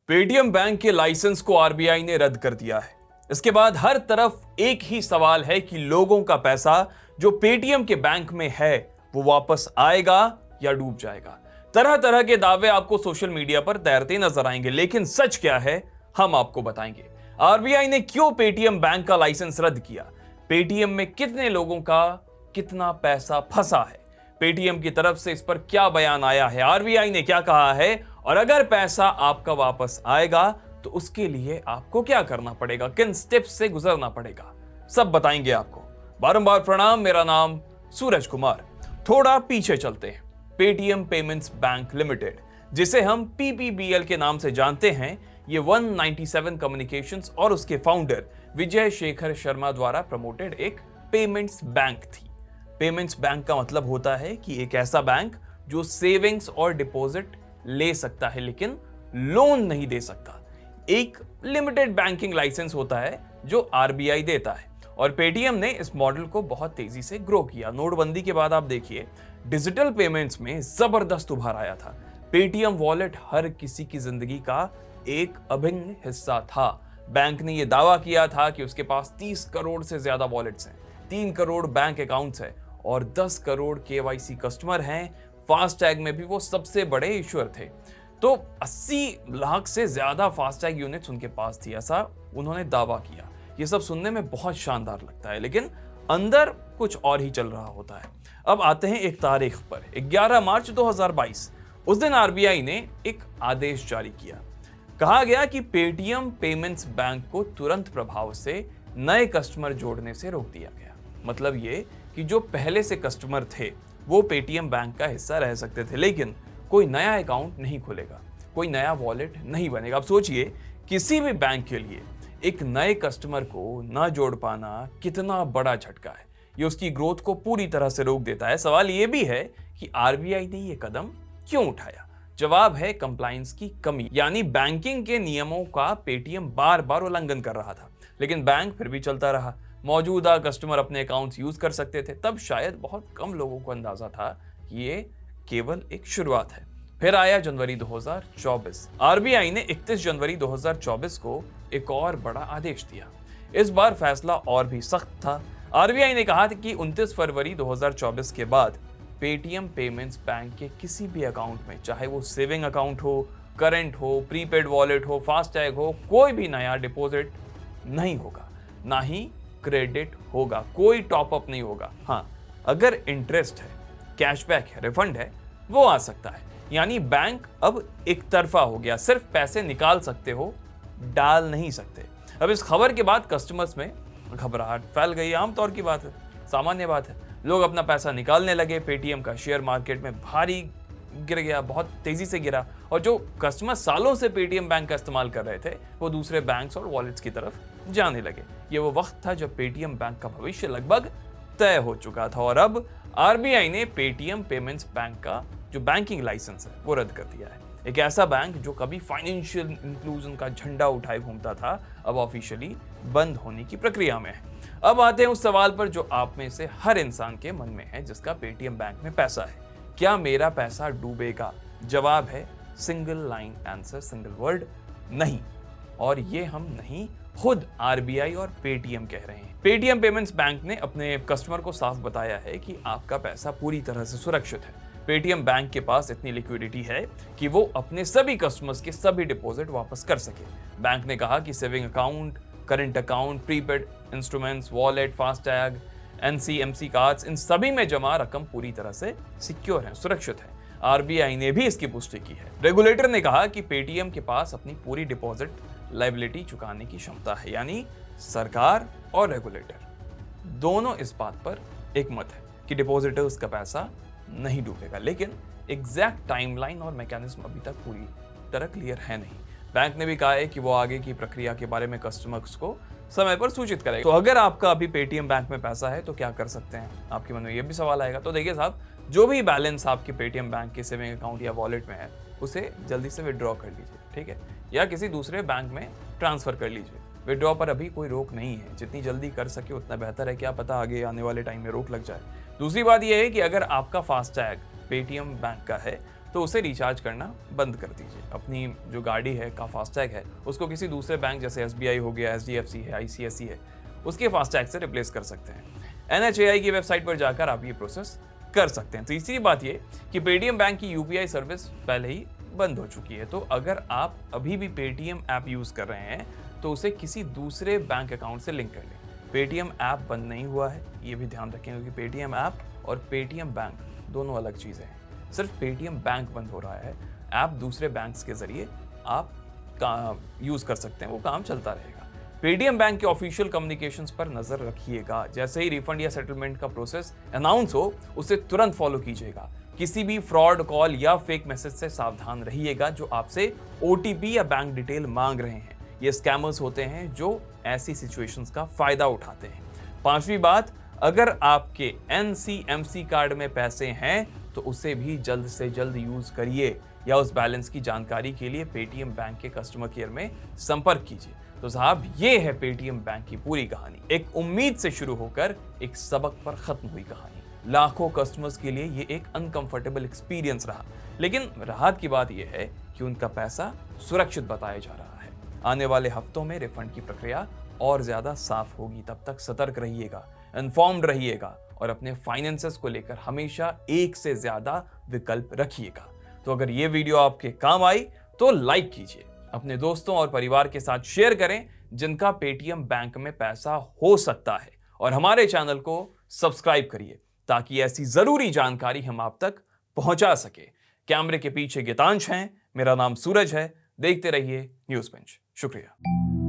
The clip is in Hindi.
पेटीएम बैंक के लाइसेंस को आरबीआई ने रद्द कर दिया है। इसके बाद हर तरफ एक ही सवाल है कि लोगों का पैसा जो पेटीएम के बैंक में है वो वापस आएगा या डूब जाएगा। तरह तरह के दावे आपको सोशल मीडिया पर तैरते नजर आएंगे, लेकिन सच क्या है हम आपको बताएंगे। आरबीआई ने क्यों पेटीएम बैंक का लाइसेंस रद्द किया, पेटीएम में कितने लोगों का कितना पैसा फंसा है, पेटीएम की तरफ से इस पर क्या बयान आया है, आरबीआई ने क्या कहा है, और अगर पैसा आपका वापस आएगा तो उसके लिए आपको क्या करना पड़ेगा, किन स्टेप्स से गुजरना पड़ेगा, सब बताएंगे आपको। बारंबार प्रणाम, मेरा नाम सूरज कुमार। थोड़ा पीछे चलते हैं। पेटीएम पेमेंट्स बैंक लिमिटेड, जिसे हम पीपीबीएल के नाम से जानते हैं, ये 197 कम्युनिकेशंस और उसके फाउंडर विजय शेखर शर्मा द्वारा प्रमोटेड एक पेमेंट्स बैंक थी। पेमेंट्स बैंक का मतलब होता है कि एक ऐसा बैंक जो सेविंग्स और डिपॉजिट ले सकता है लेकिन लोन नहीं दे सकता। एक लिमिटेड बैंकिंग लाइसेंस होता है जो आरबीआई देता है, और पेटीएम ने इस मॉडल को बहुत तेजी से ग्रो किया। नोटबंदी के बाद आप देखिए डिजिटल पेमेंट्स में जबरदस्त उभार आया था। पेटीएम वॉलेट हर किसी की जिंदगी का एक अभिन्न हिस्सा था। बैंक ने यह दावा किया था कि उसके पास 30 करोड़ से ज्यादा वॉलेट्स हैं, 3 करोड़ बैंक अकाउंट्स हैं और 10 करोड़ केवाईसी कस्टमर हैं। फास्टैग में भी वो सबसे बड़े इश्यूअर थे, तो 80 लाख से ज्यादा फास्टैग यूनिट्स उनके पास थी, ऐसा उन्होंने दावा किया। ये सब सुनने में बहुत शानदार लगता है, लेकिन अंदर कुछ और ही चल रहा होता है। अब आते हैं एक तारीख पर, 11 मार्च 2022। उस दिन आरबीआई ने एक आदेश जारी किया। कहा गया कि पेटीएम पेमेंट्स बैंक को तुरंत प्रभाव से नए कस्टमर जोड़ने से रोक दिया गया। मतलब ये कि जो पहले से कस्टमर थे वो पेटीएम बैंक का हिस्सा रह सकते थे, लेकिन कोई नया अकाउंट नहीं खुलेगा, कोई नया वॉलेट नहीं बनेगा। अब सोचिए, किसी भी बैंक के लिए एक नए कस्टमर को ना जोड़ पाना कितना बड़ा झटका है। ये उसकी ग्रोथ को पूरी तरह से रोक देता है। सवाल ये भी है कि आरबीआई ने ये कदम क्यों उठाया। जवाब है कंप्लायंस की कमी, यानी बैंकिंग के नियमों का पेटीएम बार बार उल्लंघन कर रहा था, लेकिन बैंक फिर भी चलता रहा। मौजूदा कस्टमर अपने अकाउंट्स यूज कर सकते थे। तब शायद बहुत कम लोगों को अंदाजा था कि ये केवल एक शुरुआत है। फिर आया जनवरी 2024। आरबीआई ने 31 जनवरी 2024 को एक और बड़ा आदेश दिया। इस बार फैसला और भी सख्त था। आरबीआई ने कहा कि 29 फरवरी 2024 के बाद पेटीएम पेमेंट्स बैंक के किसी भी अकाउंट में, चाहे वो सेविंग अकाउंट हो, करंट हो, प्रीपेड वॉलेट हो, फास्टैग हो, कोई भी नया डिपॉजिट नहीं होगा, ना ही क्रेडिट होगा, कोई टॉपअप नहीं होगा। हाँ, अगर इंटरेस्ट है, कैशबैक है, रिफंड है, वो आ सकता है। यानी बैंक अब एक तरफा हो गया, सिर्फ पैसे निकाल सकते हो, डाल नहीं सकते। अब इस खबर के बाद कस्टमर्स में घबराहट फैल गई। आमतौर की बात है, सामान्य बात है। लोग अपना पैसा निकालने लगे। पेटीएम का शेयर मार्केट में भारी गिर गया, बहुत तेजी से गिरा, और जो कस्टमर सालों से पेटीएम बैंक का इस्तेमाल कर रहे थे वो दूसरे बैंक्स और वॉलेट्स की तरफ जाने लगे। ये वो वक्त था जब पेटीएम बैंक का भविष्य लगभग तय हो चुका था, और अब आरबीआई ने पेटीएम पेमेंट्स बैंक का जो बैंकिंग लाइसेंस है वो रद्द कर दिया है। एक ऐसा बैंक जो कभी फाइनेंशियल इंक्लूजन का झंडा उठाए घूमता था, अब ऑफिशियली बंद होने की प्रक्रिया में है। अब आते हैं उस सवाल पर जो आप में से हर इंसान के मन में है, जिसका पेटीएम बैंक में पैसा है। क्या मेरा पैसा डूबेगा? जवाब है single line answer, single word, नहीं। और ये हम नहीं, खुद आरबीआई और पेटीएम कह रहे हैं। पेटीएम पेमेंट्स बैंक ने अपने कस्टमर को साफ बताया है कि आपका पैसा पूरी तरह से सुरक्षित है। पेटीएम बैंक के पास इतनी लिक्विडिटी है कि वो अपने सभी कस्टमर्स के सभी डिपॉजिट वापस कर सके। बैंक ने कहा कि saving account, current account, prepaid instruments, wallet, FASTag, NCMC cards, इन सभी में जमा रकम पूरी तरह से सिक्योर है, सुरक्षित है। आरबीआई ने भी इसकी पुष्टि की है। रेगुलेटर ने कहा कि पेटीएम के पास अपनी पूरी डिपॉजिट लायबिलिटी चुकाने की क्षमता है, यानी सरकार और रेगुलेटर दोनों इस बात पर एक मत है कि डिपॉजिटर्स का पैसा नहीं डूबेगा, लेकिन एग्जैक्ट टाइमलाइन और मैकेनिज्म अभी तक पूरी तरह क्लियर है नहीं। बैंक ने भी कहा है कि वो आगे की प्रक्रिया के बारे में कस्टमर्स को समय पर सूचित करेगा। तो अगर आपका अभी पेटीएम बैंक में पैसा है तो क्या कर सकते हैं, आपके मन में ये भी सवाल आएगा। तो देखिए साहब, जो भी बैलेंस आपके पेटीएम बैंक के सेविंग अकाउंट या वॉलेट में है उसे जल्दी से विड्रॉ कर लीजिए, ठीक है, या किसी दूसरे बैंक में ट्रांसफर कर लीजिए। विड्रॉ पर अभी कोई रोक नहीं है, जितनी जल्दी कर सके उतना बेहतर है, क्या पता आगे आने वाले टाइम में रोक लग जाए। दूसरी बात यह है कि अगर आपका फास्टैग पेटीएम बैंक का है तो उसे रिचार्ज करना बंद कर दीजिए। अपनी जो गाड़ी है का फास्टैग है उसको किसी दूसरे बैंक जैसे SBI हो गया, HDFC है, ICICI है, उसके फास्टैग से रिप्लेस कर सकते हैं। NHAI की वेबसाइट पर जाकर आप ये प्रोसेस कर सकते हैं। तीसरी बात ये कि पेटीएम बैंक की UPI सर्विस पहले ही बंद हो चुकी है, तो अगर आप अभी भी पेटीएम ऐप यूज कर रहे हैं तो उसे किसी दूसरे बैंक अकाउंट से लिंक कर लें। पेटीएम ऐप बंद नहीं हुआ है, ये भी ध्यान रखें, क्योंकि पेटीएम ऐप और पेटीएम बैंक दोनों अलग चीजें हैं। सिर्फ पेटीएम बैंक बंद हो रहा है, ऐप दूसरे बैंक्स के जरिए आप यूज कर सकते हैं, वो काम चलता रहेगा। पेटीएम बैंक के ऑफिशियल कम्युनिकेशंस पर नजर रखिएगा। जैसे ही रिफंड या सेटलमेंट का प्रोसेस अनाउंस हो उसे तुरंत फॉलो कीजिएगा। किसी भी फ्रॉड कॉल या फेक मैसेज से सावधान रहिएगा जो आपसे OTP या बैंक डिटेल मांग रहे हैं। ये स्कैमर्स होते हैं जो ऐसी सिचुएशंस का फायदा उठाते हैं। पांचवी बात, अगर आपके NCMC कार्ड में पैसे हैं तो उसे भी जल्द से जल्द यूज करिए या उस बैलेंस की जानकारी के लिए पेटीएम बैंक के कस्टमर केयर में संपर्क कीजिए। तो साहब, ये है पेटीएम बैंक की पूरी कहानी, एक उम्मीद से शुरू होकर एक सबक पर खत्म हुई कहानी। लाखों कस्टमर्स के लिए ये एक अनकंफर्टेबल एक्सपीरियंस रहा, लेकिन राहत की बात यह है कि उनका पैसा सुरक्षित बताया जा रहा है। आने वाले हफ्तों में रिफंड की प्रक्रिया और ज्यादा साफ होगी। तब तक सतर्क रहिएगा, इन्फॉर्म्ड रहिएगा और अपने फाइनेंसेस को लेकर हमेशा एक से ज्यादा विकल्प रखिएगा। तो अगर ये वीडियो आपके काम आई तो लाइक कीजिए, अपने दोस्तों और परिवार के साथ शेयर करें जिनका पेटीएम बैंक में पैसा हो सकता है, और हमारे चैनल को सब्सक्राइब करिए ताकि ऐसी जरूरी जानकारी हम आप तक पहुंचा सके। कैमरे के पीछे गीतांश हैं, मेरा नाम सूरज है। देखते रहिए न्यूज़ पंच। शुक्रिया।